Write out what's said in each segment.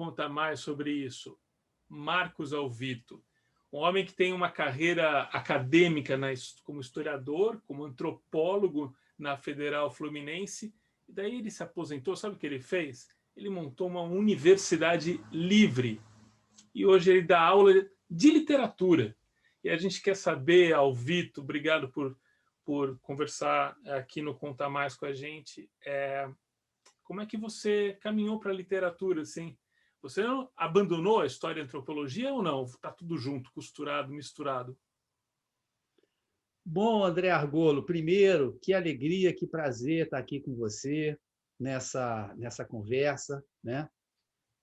contar mais sobre isso. Marcos Alvito, um homem que tem uma carreira acadêmica como historiador, como antropólogo na Federal Fluminense, e daí ele se aposentou. Sabe o que ele fez? Ele montou uma universidade livre e hoje ele dá aula de literatura. E a gente quer saber, Alvito, obrigado por conversar aqui no Conta Mais com a gente, como é que você caminhou para a literatura, assim? Você não abandonou a história e a antropologia ou não? Está tudo junto, costurado, misturado? Bom, André Argolo, primeiro, que alegria, que prazer estar aqui com você nessa conversa, né?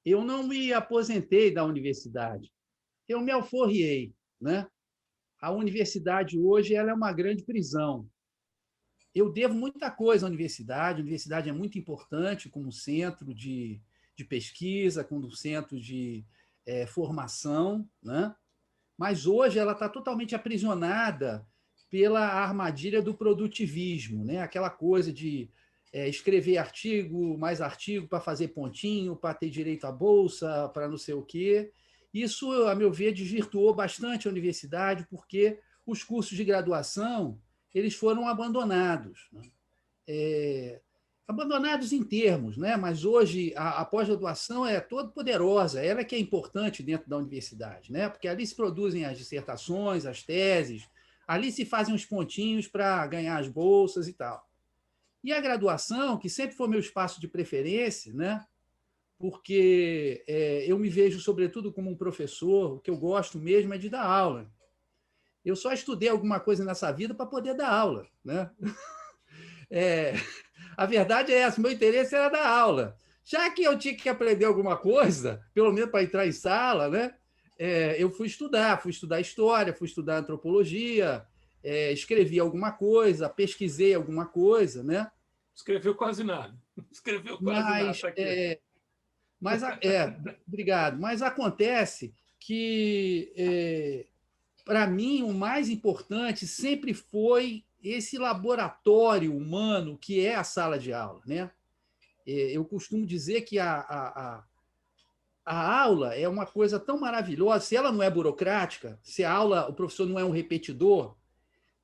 Eu não me aposentei da universidade, eu me alforriei, né? A universidade hoje ela é uma grande prisão. Eu devo muita coisa à universidade, a universidade é muito importante como centro de pesquisa, como centro de formação, né? Mas hoje ela está totalmente aprisionada pela armadilha do produtivismo, né? Aquela coisa de escrever artigo, mais artigo para fazer pontinho, para ter direito à bolsa, para não sei o quê. Isso, a meu ver, desvirtuou bastante a universidade, porque os cursos de graduação eles foram abandonados, né? Abandonados em termos, né? Mas hoje a pós-graduação é toda poderosa, ela é que é importante dentro da universidade, né? Porque ali se produzem as dissertações, as teses, ali se fazem os pontinhos para ganhar as bolsas e tal. E a graduação, que sempre foi meu espaço de preferência, né? Porque eu me vejo, sobretudo, como um professor, o que eu gosto mesmo é de dar aula. Eu só estudei alguma coisa nessa vida para poder dar aula, né? É, a verdade é essa, meu interesse era dar aula. Já que eu tinha que aprender alguma coisa, pelo menos para entrar em sala, né? Eu fui estudar história, fui estudar antropologia, escrevi alguma coisa, pesquisei alguma coisa, né? Escreveu quase nada. Escreveu quase nada, Mas, tá aqui. mas obrigado. Mas acontece que, para mim, o mais importante sempre foi esse laboratório humano que é a sala de aula, né? Eu costumo dizer que a aula é uma coisa tão maravilhosa. Se ela não é burocrática, se a aula, o professor não é um repetidor,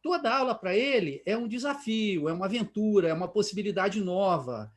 toda aula para ele é um desafio, é uma aventura, é uma possibilidade nova.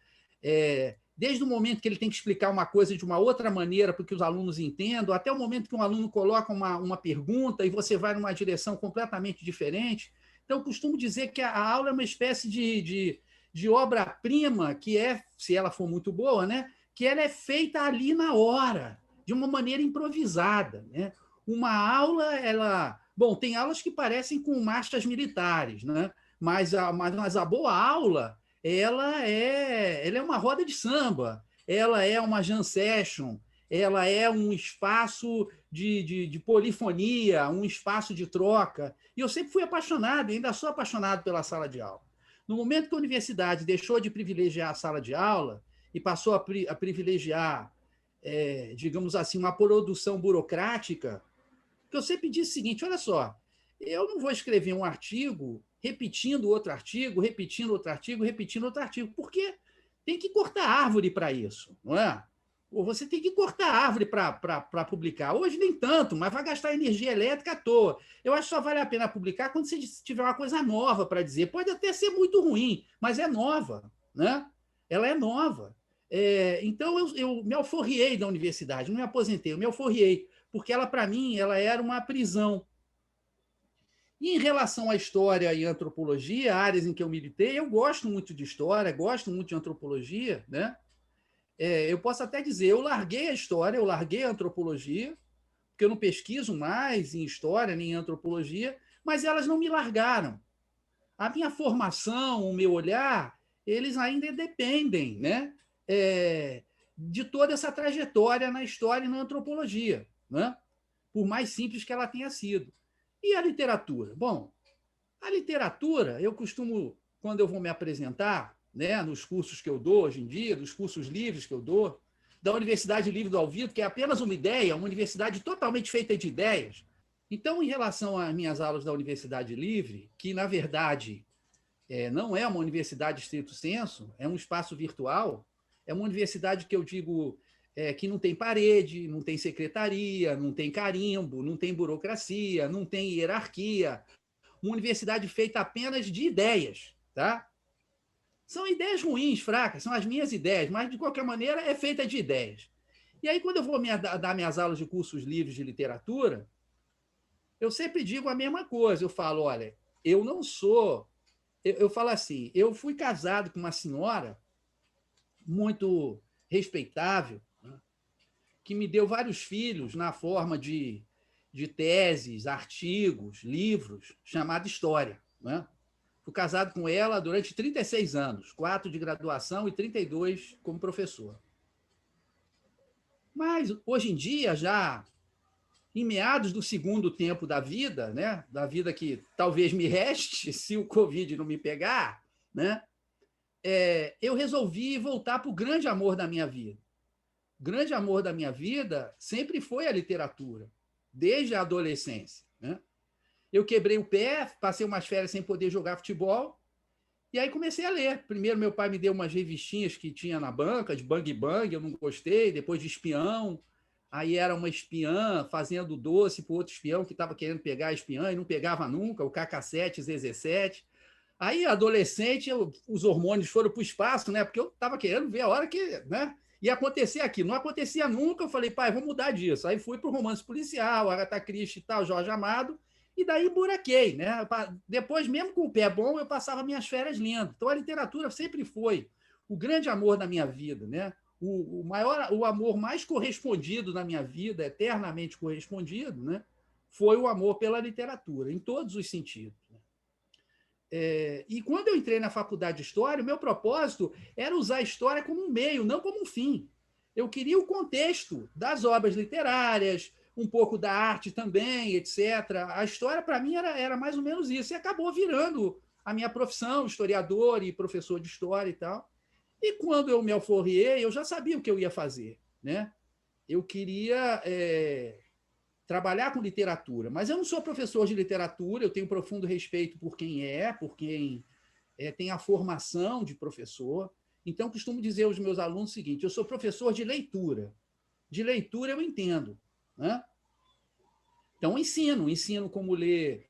Desde o momento que ele tem que explicar uma coisa de uma outra maneira para que os alunos entendam, até o momento que um aluno coloca uma pergunta e você vai numa direção completamente diferente. Então, eu costumo dizer que a aula é uma espécie de obra-prima que se ela for muito boa, né, que ela é feita ali na hora, de uma maneira improvisada, né? Uma aula, bom, tem aulas que parecem com marchas militares, né? Mas a boa aula, ela é uma roda de samba, ela é uma jam session, ela é um espaço de polifonia, um espaço de troca. E eu sempre fui apaixonado, e ainda sou apaixonado pela sala de aula. No momento que a universidade deixou de privilegiar a sala de aula e passou a privilegiar, digamos assim, uma produção burocrática, que eu sempre disse o seguinte: olha só, eu não vou escrever um artigo repetindo outro artigo, repetindo outro artigo, repetindo outro artigo, porque tem que cortar árvore para isso, não é? Ou você tem que cortar árvore para publicar. Hoje nem tanto, mas vai gastar energia elétrica à toa. Eu acho que só vale a pena publicar quando você tiver uma coisa nova para dizer. Pode até ser muito ruim, mas é nova, né? Ela é nova. Então, eu me alforriei da universidade, não me aposentei, eu me alforriei, porque ela, para mim, ela era uma prisão. E em relação à história e antropologia, áreas em que eu militei, eu gosto muito de história, gosto muito de antropologia, né? Eu posso até dizer, eu larguei a história, eu larguei a antropologia, porque eu não pesquiso mais em história nem em antropologia, mas elas não me largaram. A minha formação, o meu olhar, eles ainda dependem, né? De toda essa trajetória na história e na antropologia, né? Por mais simples que ela tenha sido. E a literatura? Bom, a literatura, eu costumo, quando eu vou me apresentar, né, nos cursos que eu dou hoje em dia, dos cursos livres que eu dou, da Universidade Livre do Alvito, que é apenas uma ideia, uma universidade totalmente feita de ideias. Então, em relação às minhas aulas da Universidade Livre, que, na verdade, não é uma universidade estrito sensu, é um espaço virtual, é uma universidade que eu digo que não tem parede, não tem secretaria, não tem carimbo, não tem burocracia, não tem hierarquia. Uma universidade feita apenas de ideias, tá? São ideias ruins, fracas, são as minhas ideias, mas, de qualquer maneira, é feita de ideias. E aí, quando eu vou dar minhas aulas de cursos livres de literatura, eu sempre digo a mesma coisa. Eu falo, olha, eu não sou... Eu falo assim, eu fui casado com uma senhora muito respeitável, né, que me deu vários filhos na forma de teses, artigos, livros, chamada História. Né? Fui casado com ela durante 36 anos, 4 de graduação e 32 como professor. Mas, hoje em dia, já em meados do segundo tempo da vida, né, da vida que talvez me reste, se o Covid não me pegar, né, eu resolvi voltar para o grande amor da minha vida. O grande amor da minha vida sempre foi a literatura, desde a adolescência. Né? Eu quebrei o pé, passei umas férias sem poder jogar futebol, e aí comecei a ler. Primeiro, meu pai me deu umas revistinhas que tinha na banca, de Bang Bang, eu não gostei, depois de espião. Aí era uma espiã fazendo doce para outro espião que estava querendo pegar a espiã e não pegava nunca, o KK7, ZZ7. Aí, adolescente, os hormônios foram para o espaço, né? Porque eu estava querendo ver a hora que, né, ia acontecer aqui. Não acontecia nunca. Eu falei, pai, vou mudar disso. Aí fui para o romance policial, Agatha Christie e tal, Jorge Amado, e daí buraquei, né? Depois, mesmo com o pé bom, eu passava minhas férias lendo. Então, a literatura sempre foi o grande amor da minha vida, né? O amor mais correspondido na minha vida, eternamente correspondido, né? Foi o amor pela literatura, em todos os sentidos. E quando eu entrei na faculdade de História, o meu propósito era usar a história como um meio, não como um fim. Eu queria o contexto das obras literárias, um pouco da arte também, etc. A história, para mim, era mais ou menos isso. E acabou virando a minha profissão, historiador e professor de história e tal. E quando eu me alforriei, eu já sabia o que eu ia fazer. Né? Eu queria trabalhar com literatura, mas eu não sou professor de literatura, eu tenho profundo respeito por quem tem a formação de professor. Então, costumo dizer aos meus alunos o seguinte: eu sou professor de leitura. De leitura eu entendo. Né? Então, ensino como ler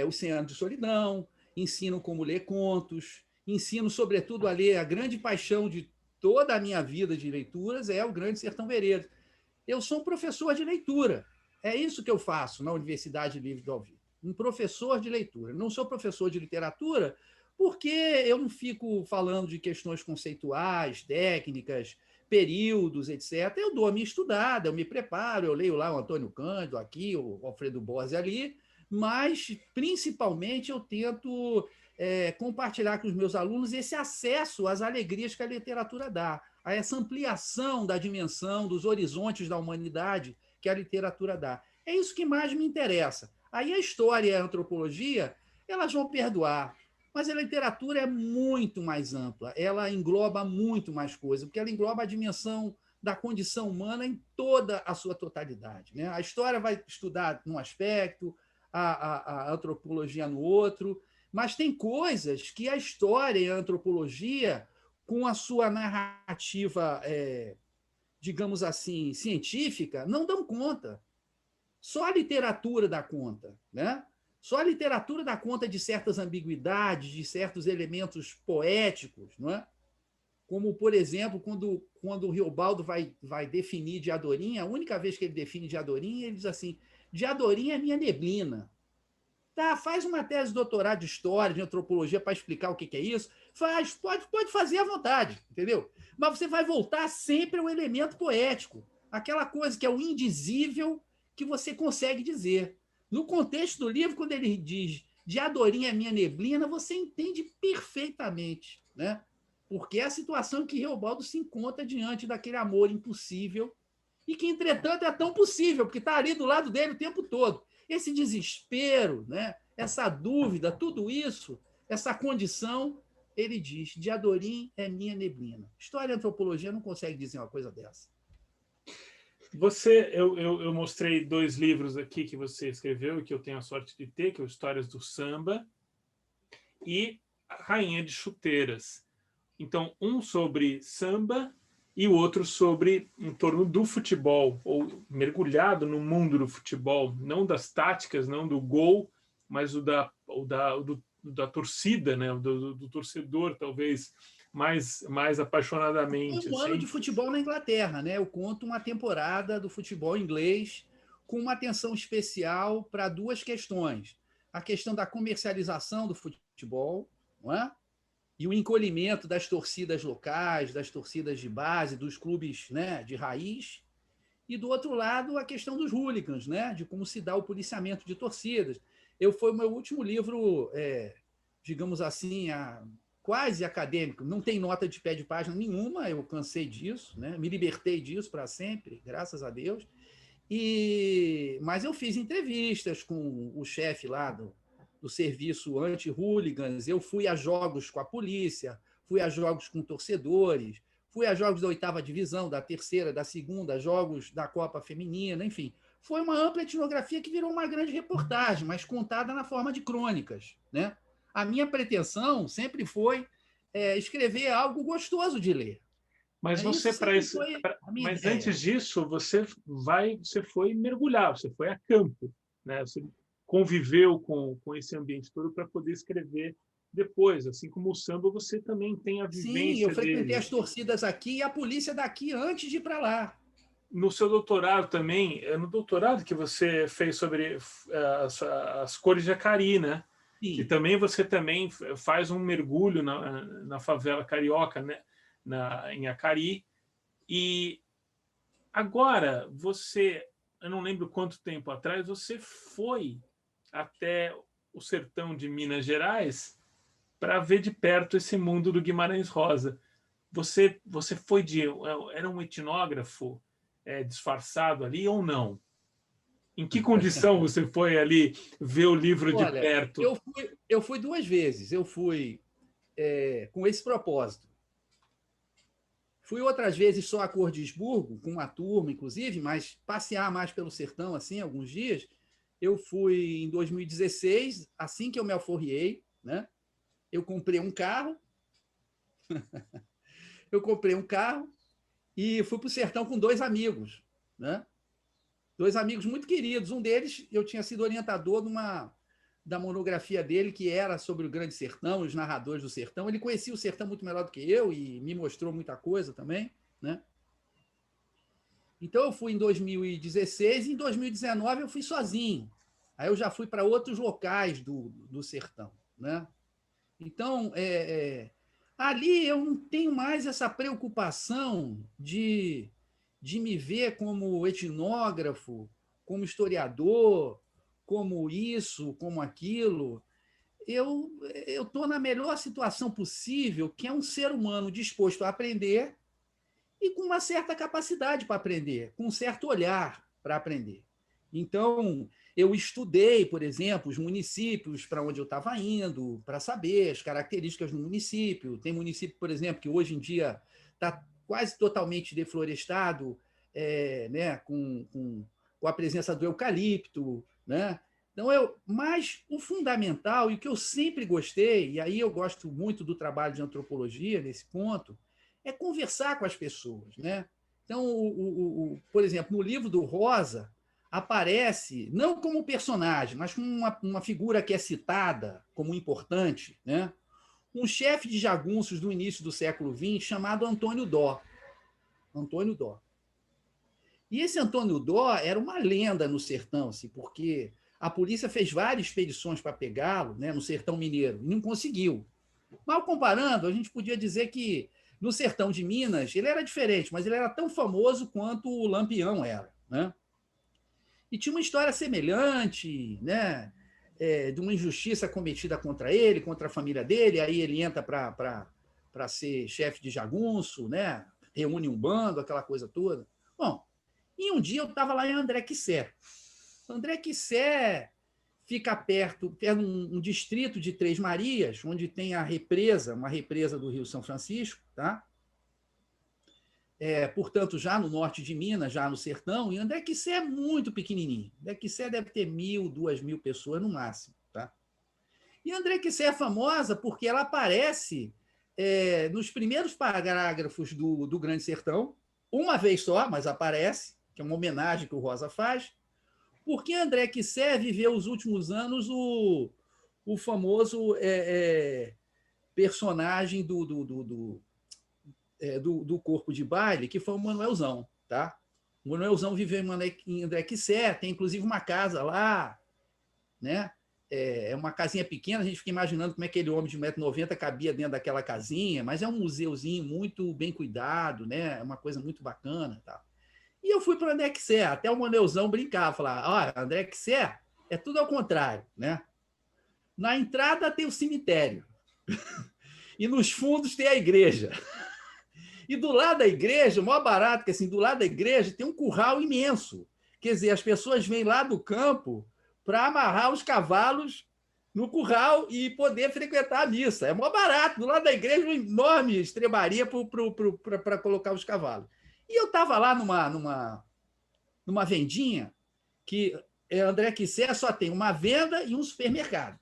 Oceano de Solidão, ensino como ler contos, ensino, sobretudo, a ler a grande paixão de toda a minha vida de leituras, é o Grande Sertão Veredas. Eu sou um professor de leitura. É isso que eu faço na Universidade Livre do Alvito. Um professor de leitura. Não sou professor de literatura porque eu não fico falando de questões conceituais, técnicas, períodos, etc. Eu dou a minha estudada, eu me preparo, eu leio lá o Antônio Cândido aqui, o Alfredo Bose ali, mas, principalmente, eu tento compartilhar com os meus alunos esse acesso às alegrias que a literatura dá, a essa ampliação da dimensão, dos horizontes da humanidade que a literatura dá. É isso que mais me interessa. Aí a história e a antropologia, elas vão perdoar, mas a literatura é muito mais ampla, ela engloba muito mais coisas, porque ela engloba a dimensão da condição humana em toda a sua totalidade. Né? A história vai estudar num aspecto, a antropologia no outro, mas tem coisas que a história e a antropologia, com a sua narrativa, digamos assim, científica, não dão conta. Só a literatura dá conta. Né? Só a literatura dá conta de certas ambiguidades, de certos elementos poéticos, não é? Como, por exemplo, quando o Riobaldo vai definir Diadorim, a única vez que ele define Diadorim, ele diz assim: Diadorim é minha neblina. Tá, faz uma tese de doutorado de história, de antropologia para explicar o que é isso. Faz, pode fazer à vontade, entendeu? Mas você vai voltar sempre ao elemento poético, aquela coisa que é o indizível que você consegue dizer. No contexto do livro, quando ele diz Diadorim é minha neblina, você entende perfeitamente, né? Porque é a situação em que Reobaldo se encontra diante daquele amor impossível e que, entretanto, é tão possível, porque está ali do lado dele o tempo todo. Esse desespero, né? Essa dúvida, tudo isso, essa condição, ele diz: Diadorim é minha neblina. História e antropologia não consegue dizer uma coisa dessa. Eu mostrei 2 livros aqui que você escreveu e que eu tenho a sorte de ter, que é o Histórias do Samba e a Rainha de Chuteiras. Então, um sobre samba e o outro sobre em torno do futebol, ou mergulhado no mundo do futebol, não das táticas, não do gol, mas da torcida, né? do torcedor, talvez, mais apaixonadamente. Foi um ano Assim. de futebol na Inglaterra, né? Eu conto uma temporada do futebol inglês com uma atenção especial para duas questões. A questão da comercialização do futebol, não é? E o encolhimento das torcidas locais, das torcidas de base, dos clubes, né, de raiz. E, do outro lado, a questão dos hooligans, né, de como se dá o policiamento de torcidas. Foi o meu último livro, digamos assim, quase acadêmico. Não tem nota de pé de página nenhuma, eu cansei disso, né, me libertei disso para sempre, graças a Deus. Mas eu fiz entrevistas com o chefe lá do serviço anti-hooligans, eu fui a jogos com a polícia, fui a jogos com torcedores, fui a jogos da 8ª divisão, da 3ª, da 2ª, jogos da Copa Feminina, enfim. Foi uma ampla etnografia que virou uma grande reportagem, mas contada na forma de crônicas, né? A minha pretensão sempre foi escrever algo gostoso de ler. Mas você mas antes disso você foi mergulhar, você foi a campo, né? Você conviveu com esse ambiente todo para poder escrever depois, assim como o samba, você também tem a vivência. Sim, eu frequentei as torcidas aqui e a polícia daqui antes de ir para lá. No seu doutorado também, no doutorado que você fez sobre as cores de Acari, né? Sim. E também você também faz um mergulho na favela carioca, né? Em Acari. E agora eu não lembro quanto tempo atrás, você foi até o sertão de Minas Gerais para ver de perto esse mundo do Guimarães Rosa. Você foi era um etnógrafo disfarçado ali ou não? Em que condição você foi ali ver o livro de perto? Eu fui 2 vezes. Eu fui com esse propósito. Fui outras vezes só a Cordisburgo, com uma turma, inclusive, mas passear mais pelo sertão, assim, alguns dias. Eu fui em 2016, assim que eu me alforriei, né? Eu comprei um carro. E fui para o sertão com 2 amigos, né? 2 amigos muito queridos. Um deles, eu tinha sido orientador da monografia dele, que era sobre o Grande Sertão, os narradores do sertão. Ele conhecia o sertão muito melhor do que eu e me mostrou muita coisa também, né? Então, eu fui em 2016 e em 2019 eu fui sozinho. Aí eu já fui para outros locais do sertão, né? Então, ali eu não tenho mais essa preocupação de me ver como etnógrafo, como historiador, como isso, como aquilo. Eu estou na melhor situação possível, que é um ser humano disposto a aprender e com uma certa capacidade para aprender, com um certo olhar para aprender. Então, eu estudei, por exemplo, os municípios para onde eu estava indo, para saber as características do município. Tem município, por exemplo, que hoje em dia está quase totalmente deflorestado, né, com a presença do eucalipto, né? Então, mas o fundamental, e o que eu sempre gostei, e aí eu gosto muito do trabalho de antropologia nesse ponto, é conversar com as pessoas, né? Então, por exemplo, no livro do Rosa, aparece, não como personagem, mas como uma figura que é citada como importante, né? Um chefe de jagunços do início do século XX chamado Antônio Dó. Antônio Dó. E esse Antônio Dó era uma lenda no sertão, assim, porque a polícia fez várias expedições para pegá-lo, né, no sertão mineiro, e não conseguiu. Mal comparando, a gente podia dizer que no sertão de Minas ele era diferente, mas ele era tão famoso quanto o Lampião era, né? E tinha uma história semelhante, né? De uma injustiça cometida contra ele, contra a família dele, aí ele entra para ser chefe de jagunço, né? Reúne um bando, aquela coisa toda. Bom, e um dia eu estava lá em André Quissé. André Quissé fica perto um distrito de Três Marias, onde tem uma represa do Rio São Francisco, tá? Portanto, já no norte de Minas, já no sertão, e André Quissé é muito pequenininho. André Quissé deve ter 1.000, 2.000 pessoas no máximo. Tá? E André Quissé é famosa porque ela aparece nos primeiros parágrafos do Grande Sertão, uma vez só, mas aparece, que é uma homenagem que o Rosa faz, porque André Quissé viveu os últimos anos o famoso personagem do corpo de baile, que foi o Manuelzão. Tá? O Manuelzão viveu em André Quissé, tem inclusive uma casa lá, né? É uma casinha pequena, a gente fica imaginando como é que aquele homem de 1,90 m cabia dentro daquela casinha, mas é um museuzinho muito bem cuidado, né? É uma coisa muito bacana. Tá? E eu fui para André Quissé, até o Manuelzão brincava, falar, André Quissé é tudo ao contrário, né? Na entrada tem o cemitério e nos fundos tem a igreja. E do lado da igreja, o maior barato que assim, do lado da igreja tem um curral imenso. Quer dizer, as pessoas vêm lá do campo para amarrar os cavalos no curral e poder frequentar a missa. É mó barato. Do lado da igreja, uma enorme estrebaria para colocar os cavalos. E eu estava lá numa vendinha que André Quissé só tem uma venda e um supermercado.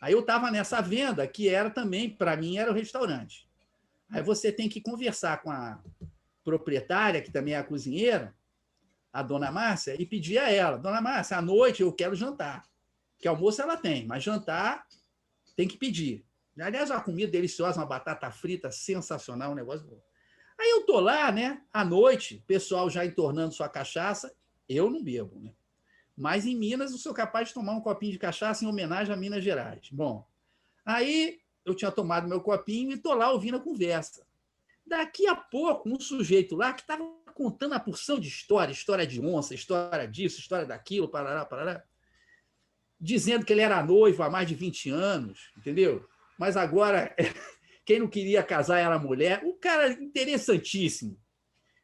Aí eu estava nessa venda, que era também, para mim, era o restaurante. Aí você tem que conversar com a proprietária, que também é a cozinheira, a dona Márcia, e pedir a ela, dona Márcia, à noite eu quero jantar. Que almoço ela tem, mas jantar tem que pedir. Aliás, uma comida deliciosa, uma batata frita sensacional, um negócio bom. Aí eu tô lá, né, à noite, pessoal já entornando sua cachaça, eu não bebo, né? Mas em Minas eu sou capaz de tomar um copinho de cachaça em homenagem a Minas Gerais. Bom, aí eu tinha tomado meu copinho e tô lá ouvindo a conversa. Daqui a pouco, um sujeito lá que estava contando a porção de história de onça, história disso, história daquilo, parará, dizendo que ele era noivo há mais de 20 anos, entendeu? Mas agora, quem não queria casar era a mulher. O cara interessantíssimo.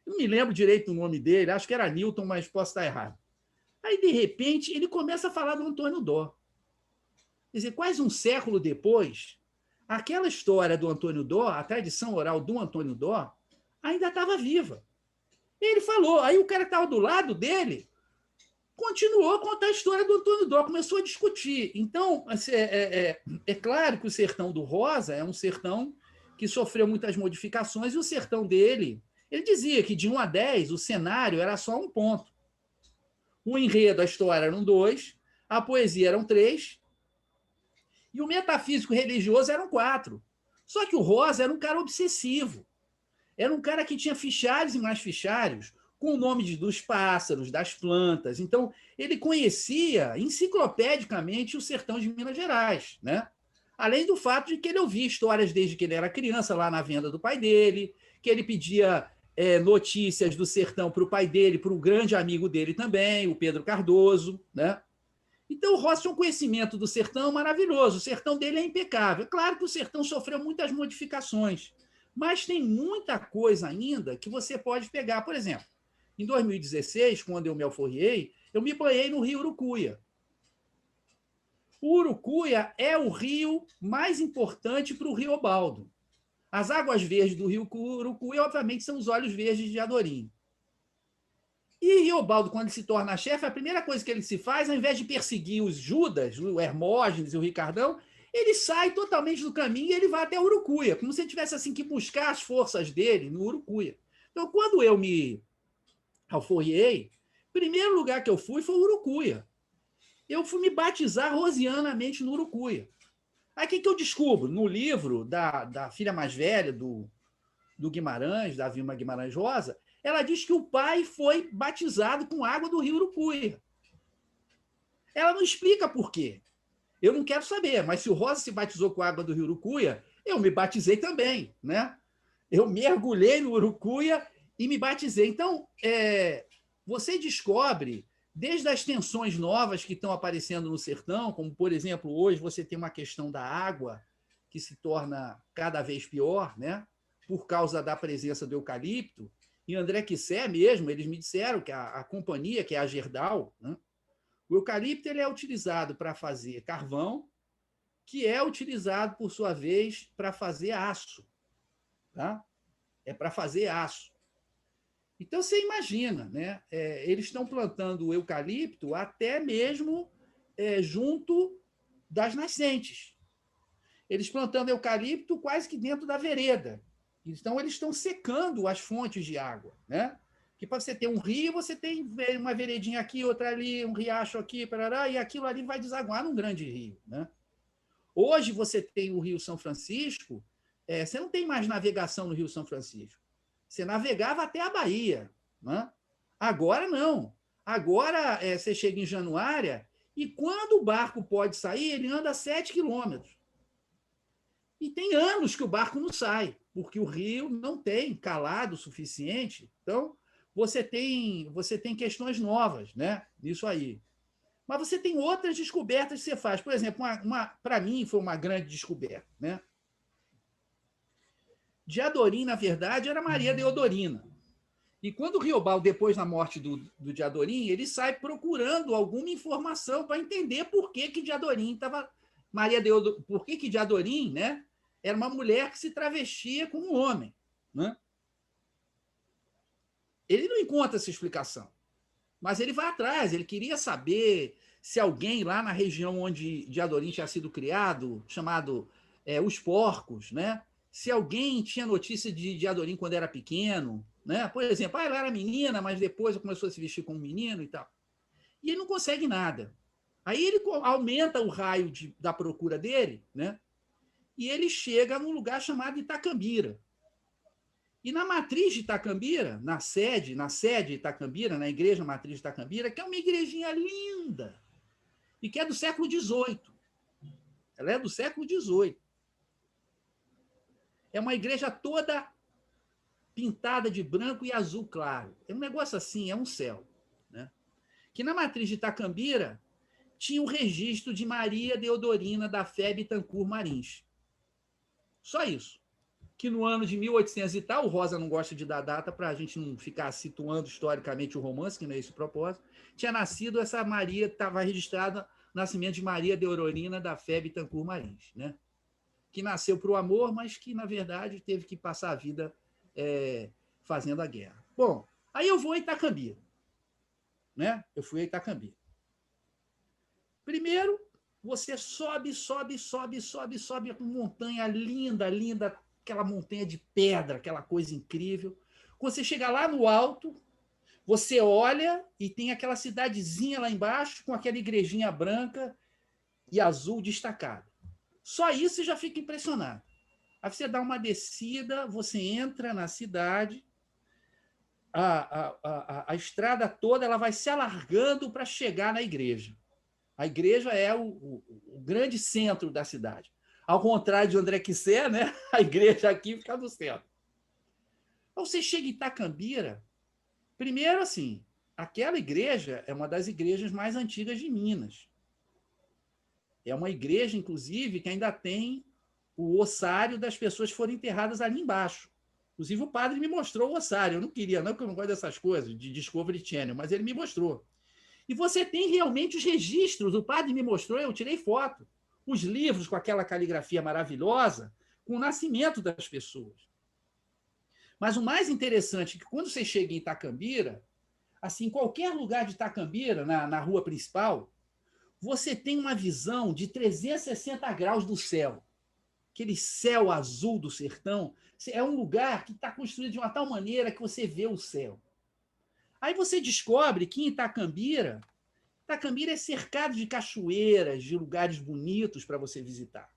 Não me lembro direito o nome dele, acho que era Newton, mas posso estar errado. Aí, de repente, ele começa a falar do Antônio Dó. Quer dizer, quase um século depois, aquela história do Antônio Dó, a tradição oral do Antônio Dó, ainda estava viva. Ele falou, aí o cara que estava do lado dele continuou a contar a história do Antônio Dó, começou a discutir. Então, é claro que o sertão do Rosa é um sertão que sofreu muitas modificações, e o sertão dele, ele dizia que de 1 a 10 o cenário era só um ponto. O enredo, a história eram 2, a poesia eram 3, e o metafísico religioso eram 4. Só que o Rosa era um cara obsessivo. Era um cara que tinha fichários e mais fichários, com o nome dos pássaros, das plantas. Então, ele conhecia enciclopedicamente o sertão de Minas Gerais, né? Além do fato de que ele ouvia histórias desde que ele era criança, lá na venda do pai dele, que ele pedia notícias do sertão para o pai dele, para o grande amigo dele também, o Pedro Cardoso, né? Então, o Rosa tinha um conhecimento do sertão maravilhoso. O sertão dele é impecável. Claro que o sertão sofreu muitas modificações, mas tem muita coisa ainda que você pode pegar. Por exemplo, em 2016, quando eu me alforriei, eu me banhei no rio Urucuia. O Urucuia é o rio mais importante para o Rio Baldo. As águas verdes do rio Urucuia, obviamente, são os olhos verdes de Adorim. E Riobaldo, quando ele se torna chefe, a primeira coisa que ele se faz, ao invés de perseguir os Judas, o Hermógenes e o Ricardão, ele sai totalmente do caminho e ele vai até Urucuia, como se ele tivesse assim, que buscar as forças dele no Urucuia. Então, quando eu me alforriei, o primeiro lugar que eu fui foi Urucuia. Eu fui me batizar rosianamente no Urucuia. Aí o que eu descubro? No livro da filha mais velha do Guimarães, da Vilma Guimarães Rosa, ela diz que o pai foi batizado com água do rio Urucuia. Ela não explica por quê. Eu não quero saber, mas se o Rosa se batizou com água do rio Urucuia, eu me batizei também, né? Eu mergulhei no Urucuia e me batizei. Então, você descobre, desde as tensões novas que estão aparecendo no sertão, como, por exemplo, hoje você tem uma questão da água que se torna cada vez pior, né? Por causa da presença do eucalipto. E André Quissé mesmo, eles me disseram que a companhia, que é a Gerdau, né? O eucalipto ele é utilizado para fazer carvão, que é utilizado, por sua vez, para fazer aço. Tá? É para fazer aço. Então, você imagina, né? Eles estão plantando o eucalipto até mesmo junto das nascentes. Eles plantando eucalipto quase que dentro da vereda. Então, eles estão secando as fontes de água, né? Que para você ter um rio, você tem uma veredinha aqui, outra ali, um riacho aqui, parará, e aquilo ali vai desaguar num grande rio, né? Hoje você tem o Rio São Francisco, você não tem mais navegação no Rio São Francisco. Você navegava até a Bahia, né? Agora não. Agora você chega em Januária e quando o barco pode sair, ele anda 7 quilômetros. E tem anos que o barco não sai, porque o rio não tem calado o suficiente. Então, você tem questões novas, né? Nisso aí. Mas você tem outras descobertas que você faz. Por exemplo, para mim foi uma grande descoberta, né? Diadorim, na verdade, era Maria Deodorina. E quando o Riobaldo, depois da morte do Diadorim, ele sai procurando alguma informação para entender por que Diadorim estava... Por que Diadorim, né, era uma mulher que se travestia como homem, né? Ele não encontra essa explicação, mas ele vai atrás, ele queria saber se alguém lá na região onde Diadorim tinha sido criado, chamado Os Porcos, né? Se alguém tinha notícia de Diadorim quando era pequeno, né? Por exemplo, ela era menina, mas depois começou a se vestir como menino e tal. E ele não consegue nada. Aí ele aumenta o raio da procura dele, né? E ele chega num lugar chamado Itacambira. E na matriz de Itacambira, na sede de Itacambira, na igreja matriz de Itacambira, que é uma igrejinha linda, e que é do século XVIII. Ela é do século XVIII. É uma igreja toda pintada de branco e azul claro. É um negócio assim, é um céu, né? Que na matriz de Itacambira tinha o registro de Maria Deodorina da Fé Bittencourt Marins. Só isso. Que no ano de 1800 e tal, o Rosa não gosta de dar data para a gente não ficar situando historicamente o romance, que não é esse o propósito, tinha nascido essa Maria, estava registrada o nascimento de Maria Deodorina da Fé Bittencourt Marins, né? Que nasceu para o amor, mas que, na verdade, teve que passar a vida fazendo a guerra. Bom, aí eu vou a Itacambira, né? Eu fui a Itacambira. Primeiro, você sobe com montanha linda, linda, aquela montanha de pedra, aquela coisa incrível. Quando você chega lá no alto, você olha e tem aquela cidadezinha lá embaixo com aquela igrejinha branca e azul destacada. Só isso você já fica impressionado. Aí você dá uma descida, você entra na cidade, a estrada toda ela vai se alargando para chegar na igreja. A igreja é o grande centro da cidade. Ao contrário de André Quissé, né? A igreja aqui fica no centro. Então, você chega em Itacambira, primeiro assim, aquela igreja é uma das igrejas mais antigas de Minas. É uma igreja, inclusive, que ainda tem o ossário das pessoas que foram enterradas ali embaixo. Inclusive, o padre me mostrou o ossário. Eu não queria, não, porque eu não gosto dessas coisas, de Discovery Channel, mas ele me mostrou. E você tem realmente os registros. O padre me mostrou, eu tirei foto. Os livros com aquela caligrafia maravilhosa, com o nascimento das pessoas. Mas o mais interessante é que quando você chega em Itacambira, assim, qualquer lugar de Itacambira, na rua principal, você tem uma visão de 360 graus do céu. Aquele céu azul do sertão, é um lugar que está construído de uma tal maneira que você vê o céu. Aí você descobre que em Itacambira é cercado de cachoeiras, de lugares bonitos para você visitar.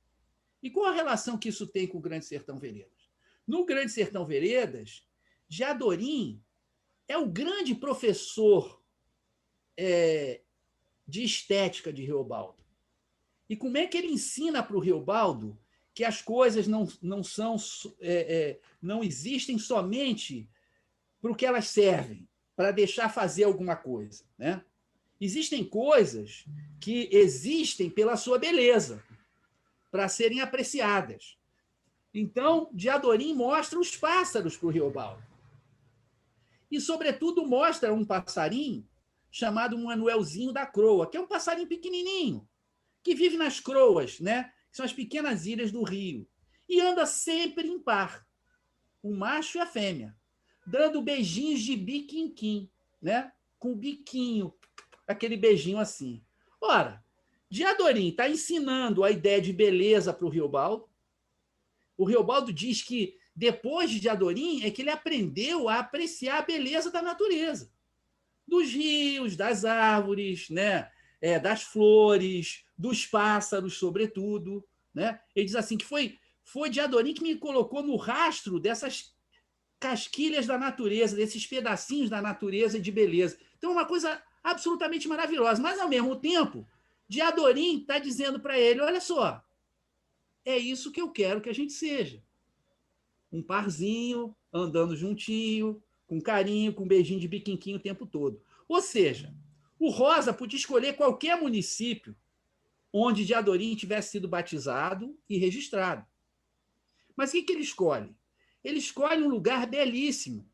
E qual a relação que isso tem com o Grande Sertão Veredas? No Grande Sertão Veredas, Diadorim é o grande professor de estética de Riobaldo. E como é que ele ensina para o Riobaldo que as coisas não existem somente para o que elas servem, para deixar fazer alguma coisa, né? Existem coisas que existem pela sua beleza, para serem apreciadas. Então, Diadorim mostra os pássaros para o Riobaldo. E, sobretudo, mostra um passarinho chamado Manuelzinho da Croa, que é um passarinho pequenininho, que vive nas croas, né? Que são as pequenas ilhas do rio, e anda sempre em par, o macho e a fêmea, dando beijinhos de biquinquim, né? Com o biquinho, aquele beijinho assim. Ora, Diadorim está ensinando a ideia de beleza para o Riobaldo. O Riobaldo diz que depois de Diadorim é que ele aprendeu a apreciar a beleza da natureza, dos rios, das árvores, né? Das flores, dos pássaros, sobretudo. Né? Ele diz assim que foi Diadorim que me colocou no rastro dessas casquilhas da natureza, desses pedacinhos da natureza e de beleza. Então, é uma coisa absolutamente maravilhosa. Mas, ao mesmo tempo, Diadorim está dizendo para ele, olha só, é isso que eu quero que a gente seja. Um parzinho, andando juntinho, com carinho, com um beijinho de biquinquinho o tempo todo. Ou seja, o Rosa podia escolher qualquer município onde Diadorim tivesse sido batizado e registrado. Mas o que ele escolhe? Ele escolhe um lugar belíssimo.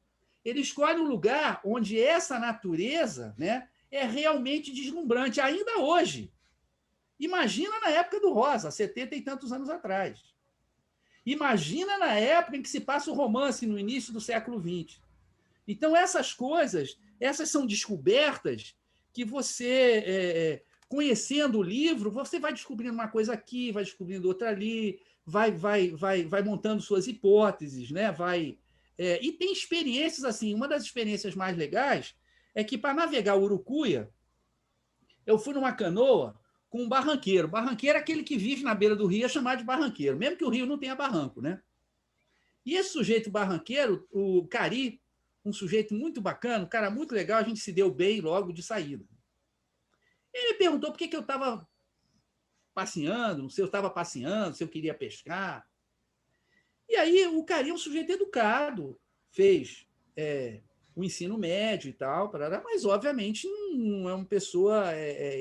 Ele escolhe um lugar onde essa natureza, né, é realmente deslumbrante, ainda hoje. Imagina na época do Rosa, 70 e tantos anos atrás. Imagina na época em que se passa o romance, no início do século XX. Então, essas coisas, essas são descobertas que você, conhecendo o livro, você vai descobrindo uma coisa aqui, vai descobrindo outra ali, vai montando suas hipóteses, né? E tem experiências assim. Uma das experiências mais legais é que, para navegar o Urucuia, eu fui numa canoa com um barranqueiro. Barranqueiro é aquele que vive na beira do rio, é chamado de barranqueiro, mesmo que o rio não tenha barranco, né? E esse sujeito barranqueiro, o Cari, um sujeito muito bacana, um cara muito legal, a gente se deu bem logo de saída. Ele perguntou por que eu estava passeando, se eu estava passeando, se eu queria pescar. E aí o Cari é um sujeito educado, fez o ensino médio e tal, mas obviamente não é uma pessoa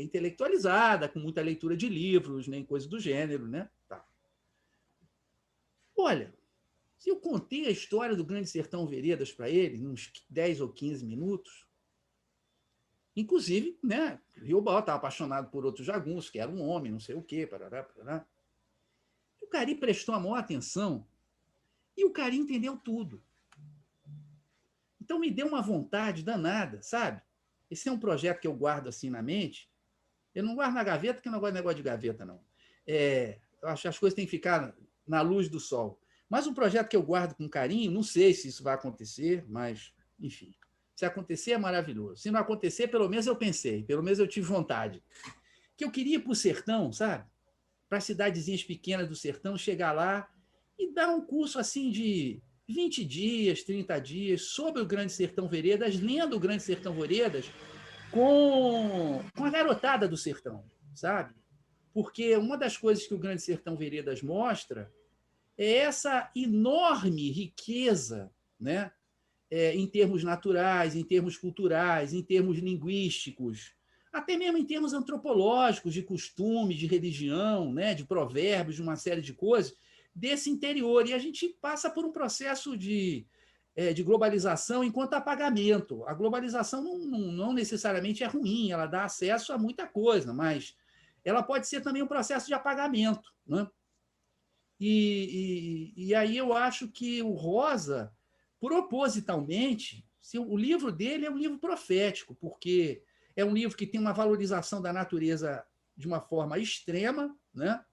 intelectualizada, com muita leitura de livros, nem coisa do gênero, né? Tá. Olha, se eu contei a história do Grande Sertão Veredas para ele, uns 10 ou 15 minutos, inclusive, né, Riobaldo estava apaixonado por outro jagunço, que era um homem, não sei o quê, parará. O Cari prestou a maior atenção e o Cari entendeu tudo. Então, me deu uma vontade danada, sabe? Esse é um projeto que eu guardo assim na mente. Eu não guardo na gaveta, porque eu não gosto de negócio de gaveta, não. Eu acho que as coisas têm que ficar na luz do sol. Mas um projeto que eu guardo com carinho, não sei se isso vai acontecer, mas, enfim. Se acontecer, é maravilhoso. Se não acontecer, pelo menos eu pensei, pelo menos eu tive vontade. Que eu queria ir para o sertão, sabe? Para cidadezinhas pequenas do sertão, chegar lá e dar um curso assim de 20 dias, 30 dias, sobre o Grande Sertão Veredas, lendo o Grande Sertão Veredas com a garotada do sertão, sabe? Porque uma das coisas que o Grande Sertão Veredas mostra é essa enorme riqueza, né? Em termos naturais, em termos culturais, em termos linguísticos, até mesmo em termos antropológicos, de costume, de religião, né? De provérbios, de uma série de coisas, desse interior. E a gente passa por um processo de globalização enquanto apagamento. A globalização não necessariamente é ruim, ela dá acesso a muita coisa, mas ela pode ser também um processo de apagamento, né? E aí eu acho que o Rosa, propositalmente, o livro dele é um livro profético, porque é um livro que tem uma valorização da natureza de uma forma extrema, né?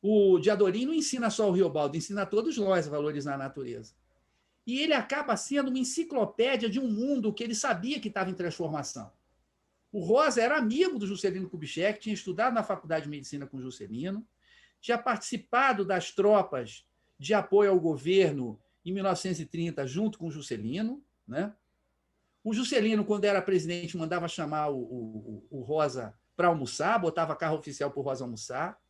O Diadorim não ensina só o Riobaldo, ensina a todos nós a valorizar a natureza. E ele acaba sendo uma enciclopédia de um mundo que ele sabia que estava em transformação. O Rosa era amigo do Juscelino Kubitschek, tinha estudado na Faculdade de Medicina com o Juscelino, tinha participado das tropas de apoio ao governo em 1930, junto com o Juscelino, né? O Juscelino, quando era presidente, mandava chamar o Rosa para almoçar, botava carro oficial para o Rosa almoçar.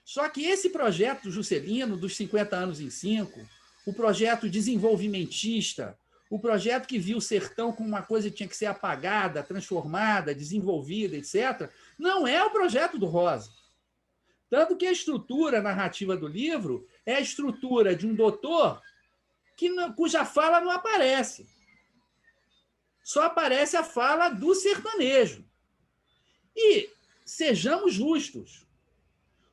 Só que esse projeto do Juscelino, dos 50 anos em 5, o projeto desenvolvimentista, o projeto que viu o sertão como uma coisa que tinha que ser apagada, transformada, desenvolvida, etc., não é o projeto do Rosa. Tanto que a estrutura narrativa do livro é a estrutura de um doutor cuja fala não aparece. Só aparece a fala do sertanejo. E, sejamos justos,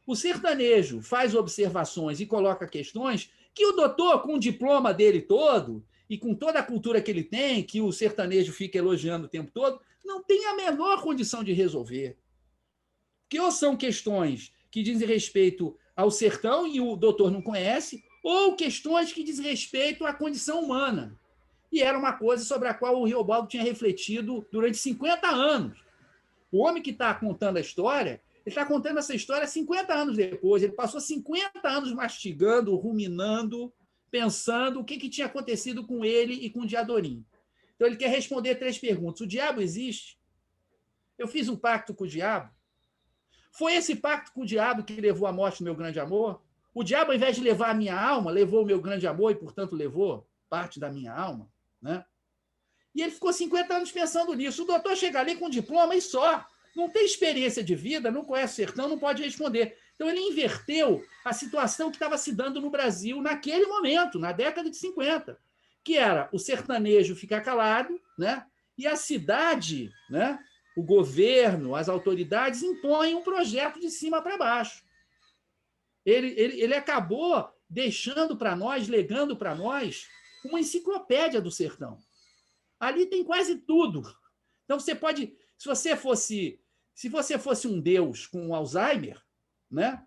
o sertanejo faz observações e coloca questões que o doutor, com o diploma dele todo, e com toda a cultura que ele tem, que o sertanejo fica elogiando o tempo todo, não tem a menor condição de resolver. Que ou são questões que dizem respeito ao sertão e o doutor não conhece, ou questões que dizem respeito à condição humana. E era uma coisa sobre a qual o Riobaldo tinha refletido durante 50 anos. O homem que está contando a história, ele está contando essa história 50 anos depois. Ele passou 50 anos mastigando, ruminando, pensando o que tinha acontecido com ele e com o Diadorim. Então, ele quer responder 3 perguntas. O diabo existe? Eu fiz um pacto com o diabo? Foi esse pacto com o diabo que levou à morte do meu grande amor? O diabo, ao invés de levar a minha alma, levou o meu grande amor e, portanto, levou parte da minha alma, né? E ele ficou 50 anos pensando nisso. O doutor chega ali com um diploma e só. Não tem experiência de vida, não conhece o sertão, não pode responder. Então, ele inverteu a situação que estava se dando no Brasil naquele momento, na década de 50, que era o sertanejo ficar calado, né? E a cidade, né? O governo, as autoridades impõem um projeto de cima para baixo. Ele acabou deixando para nós, legando para nós, uma enciclopédia do sertão. Ali tem quase tudo. Então, você pode... Se você fosse um deus com Alzheimer, né?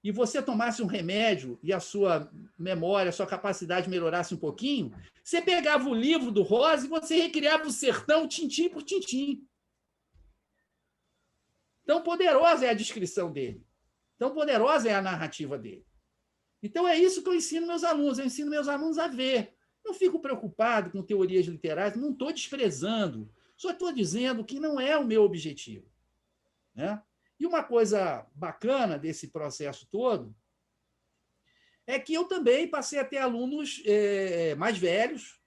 E você tomasse um remédio e a sua memória, a sua capacidade melhorasse um pouquinho, você pegava o livro do Rosa e você recriava o sertão tintim por tintim. Tão poderosa é a descrição dele. Tão poderosa é a narrativa dele. Então, é isso que eu ensino meus alunos. Eu ensino meus alunos a ver. Não fico preocupado com teorias literárias, não estou desprezando. Só estou dizendo que não é o meu objetivo, né? E uma coisa bacana desse processo todo é que eu também passei a ter alunos mais velhos.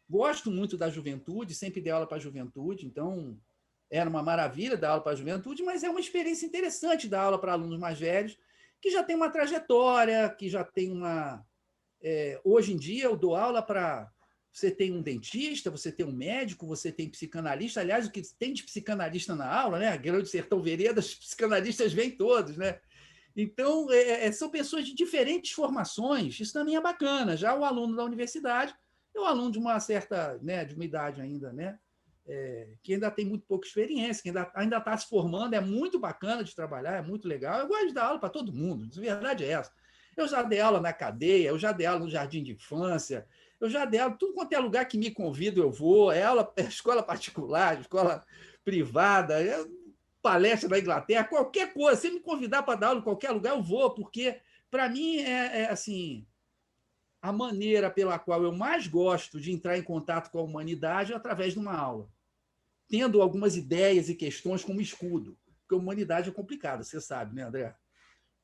Gosto muito da juventude, sempre dei aula para a juventude, então era uma maravilha dar aula para a juventude, mas é uma experiência interessante dar aula para alunos mais velhos, que já tem uma trajetória, que já tem uma... hoje em dia, eu dou aula para... Você tem um dentista, você tem um médico, você tem psicanalista. Aliás, o que tem de psicanalista na aula, né? A Grande Sertão Veredas, os psicanalistas vêm todos, né? Então, são pessoas de diferentes formações. Isso também é bacana. Já o aluno da universidade é um aluno de uma certa, né, de uma idade ainda, né? Que ainda tem muito pouca experiência, que ainda está se formando. É muito bacana de trabalhar, é muito legal. Eu gosto de dar aula para todo mundo, a verdade é essa. Eu já dei aula na cadeia, eu já dei aula no jardim de infância, eu já dei aula, tudo quanto é lugar que me convido eu vou, escola particular, escola privada, palestra na Inglaterra, qualquer coisa, se me convidar para dar aula em qualquer lugar, eu vou, porque, para mim, assim, a maneira pela qual eu mais gosto de entrar em contato com a humanidade é através de uma aula, tendo algumas ideias e questões como escudo, porque a humanidade é complicada, você sabe, né, André?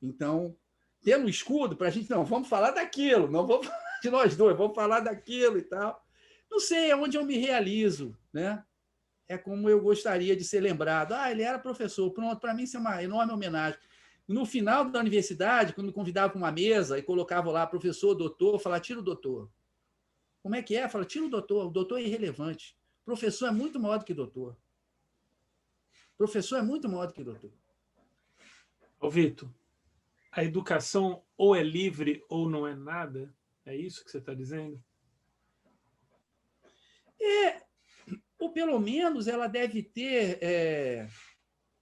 Então, tendo um escudo, para a gente, não, vamos falar daquilo, não vamos falar de nós dois, vamos falar daquilo e tal. Não sei, é onde eu me realizo, né? É como eu gostaria de ser lembrado. Ele era professor, pronto, para mim isso é uma enorme homenagem. No final da universidade, quando me convidava para uma mesa e colocava lá professor, doutor, eu falava, tira o doutor. Como é que é? Fala, tira o doutor é irrelevante. Professor é muito maior do que doutor. Professor é muito maior do que doutor. Ô, Vitor, a educação ou é livre ou não é nada? É isso que você está dizendo? Ou pelo menos ela deve ter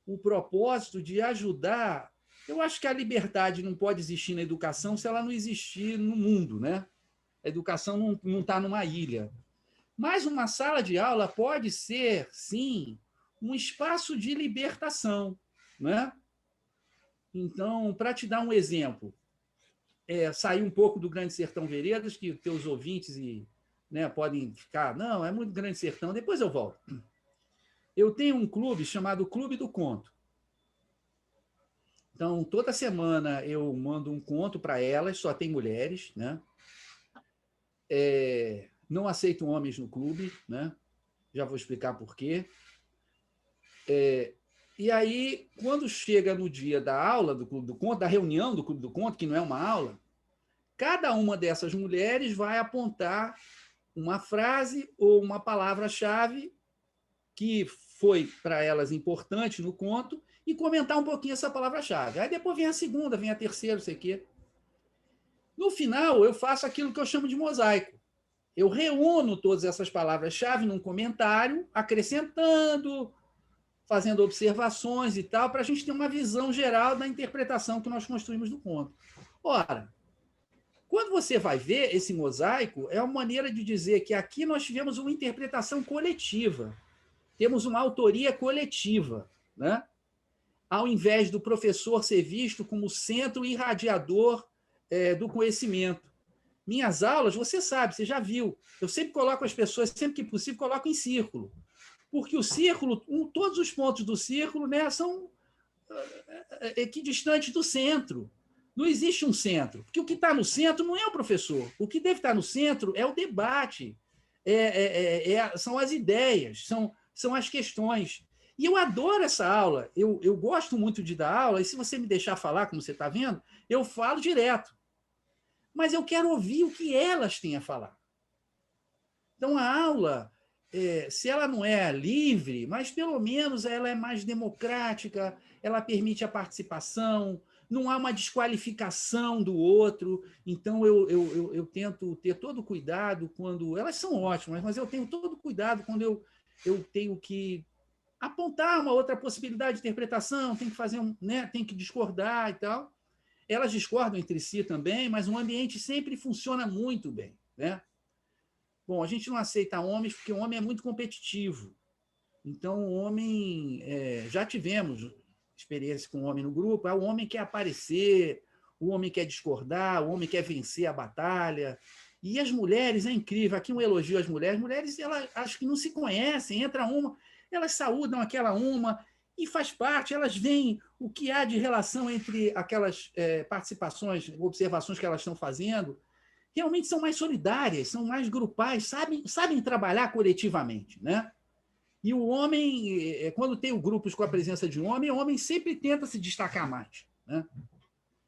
o propósito de ajudar. Eu acho que a liberdade não pode existir na educação se ela não existir no mundo, né? A educação não está numa ilha. Mas uma sala de aula pode ser, sim, um espaço de libertação, né? Então, para te dar um exemplo, sair um pouco do Grande Sertão Veredas, que teus ouvintes né, podem ficar, não, é muito Grande Sertão, depois eu volto. Eu tenho um clube chamado Clube do Conto. Então, toda semana eu mando um conto para elas, só tem mulheres, né? Não aceito homens no clube, né? Já vou explicar por quê. E aí, quando chega no dia da aula do Clube do Conto, da reunião do Clube do Conto, que não é uma aula, cada uma dessas mulheres vai apontar uma frase ou uma palavra-chave que foi para elas importante no conto e comentar um pouquinho essa palavra-chave. Aí depois vem a segunda, vem a terceira, não sei o quê. No final, eu faço aquilo que eu chamo de mosaico. Eu reúno todas essas palavras-chave num comentário, acrescentando, fazendo observações e tal, para a gente ter uma visão geral da interpretação que nós construímos do conto. Ora, quando você vai ver esse mosaico, é uma maneira de dizer que aqui nós tivemos uma interpretação coletiva, temos uma autoria coletiva, né? Ao invés do professor ser visto como centro irradiador do conhecimento. Minhas aulas, você sabe, você já viu, eu sempre coloco as pessoas, sempre que possível, coloco em círculo. Porque o círculo, todos os pontos do círculo, né, são equidistantes do centro. Não existe um centro, porque o que está no centro não é o professor. O que deve estar no centro é o debate, são as ideias, são as questões. E eu adoro essa aula, eu gosto muito de dar aula, e se você me deixar falar, como você está vendo, eu falo direto. Mas eu quero ouvir o que elas têm a falar. Então, a aula, se ela não é livre, mas pelo menos ela é mais democrática, ela permite a participação, não há uma desqualificação do outro. Então, eu tento ter todo cuidado quando... Elas são ótimas, mas eu tenho todo cuidado quando eu tenho que apontar uma outra possibilidade de interpretação, tem que fazer tem que discordar e tal. Elas discordam entre si também, mas o ambiente sempre funciona muito bem, né? Bom, a gente não aceita homens porque o homem é muito competitivo. Então, o homem... já tivemos experiência com o homem no grupo. O homem quer aparecer, o homem quer discordar, o homem quer vencer a batalha. E as mulheres, é incrível. Aqui um elogio às mulheres. As mulheres, elas acho que não se conhecem. Entra uma, elas saúdam aquela uma e faz parte. Elas veem o que há de relação entre aquelas participações, observações que elas estão fazendo. Realmente são mais solidárias, são mais grupais, sabem trabalhar coletivamente, né? E o homem, quando tem grupos com a presença de um homem, o homem sempre tenta se destacar mais, né?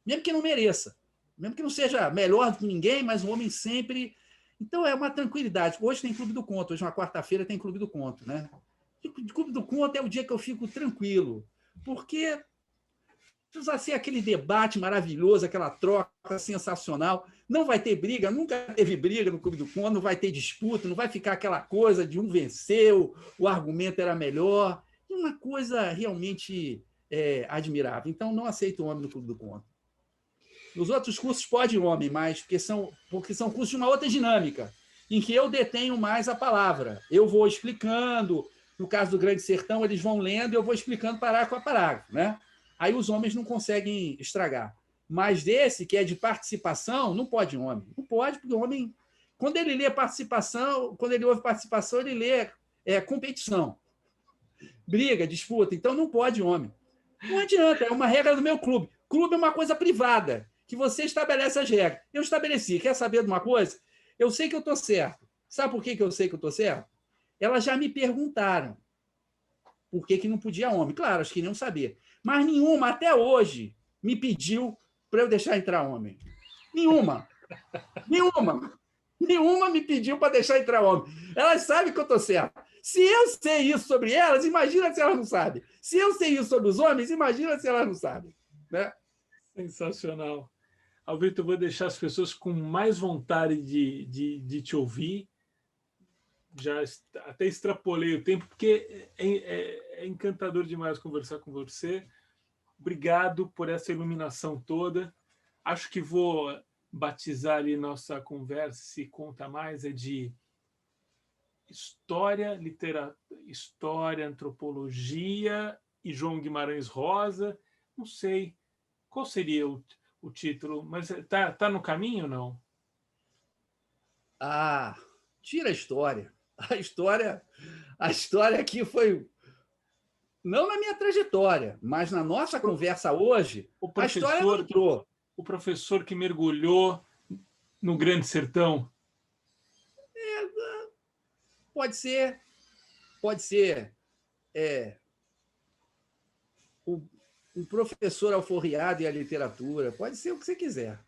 Mesmo que não mereça, mesmo que não seja melhor do que ninguém, mas o homem sempre... Então, é uma tranquilidade. Hoje tem Clube do Conto, hoje, uma quarta-feira, tem Clube do Conto, né? O Clube do Conto é o dia que eu fico tranquilo, porque precisa ser aquele debate maravilhoso, aquela troca sensacional. Não vai ter briga, nunca teve briga no Clube do Conto, não vai ter disputa, não vai ficar aquela coisa de um venceu, o argumento era melhor. É uma coisa realmente admirável. Então, não aceito homem no Clube do Conto. Nos outros cursos pode homem, mas porque são cursos de uma outra dinâmica, em que eu detenho mais a palavra. Eu vou explicando, no caso do Grande Sertão, eles vão lendo e eu vou explicando parágrafo a parágrafo, né? Aí os homens não conseguem estragar. Mas desse, que é de participação, não pode homem. Não pode, porque o homem, quando ele lê participação, quando ele ouve participação, ele lê competição, briga, disputa. Então não pode homem. Não adianta, é uma regra do meu clube. Clube é uma coisa privada, que você estabelece as regras. Eu estabeleci. Quer saber de uma coisa? Eu sei que eu estou certo. Sabe por que eu sei que eu estou certo? Elas já me perguntaram por que não podia homem. Claro, elas queriam saber. Mas nenhuma, até hoje, me pediu para eu deixar entrar homem. Nenhuma. Nenhuma me pediu para deixar entrar homem. Elas sabem que eu estou certo. Se eu sei isso sobre elas, imagina se elas não sabem. Se eu sei isso sobre os homens, imagina se elas não sabem. Né? Sensacional. Alberto, eu vou deixar as pessoas com mais vontade de te ouvir. Já até extrapolei o tempo, porque é encantador demais conversar com você. Obrigado por essa iluminação toda. Acho que vou batizar ali nossa conversa, se conta mais, de história, história, antropologia e João Guimarães Rosa. Não sei qual seria o título, mas tá no caminho ou não? Tira a história. A história aqui foi... Não na minha trajetória, mas na nossa conversa hoje, a história não entrou. O professor que mergulhou no Grande Sertão? Pode ser. O professor alforriado e a literatura. Pode ser o que você quiser.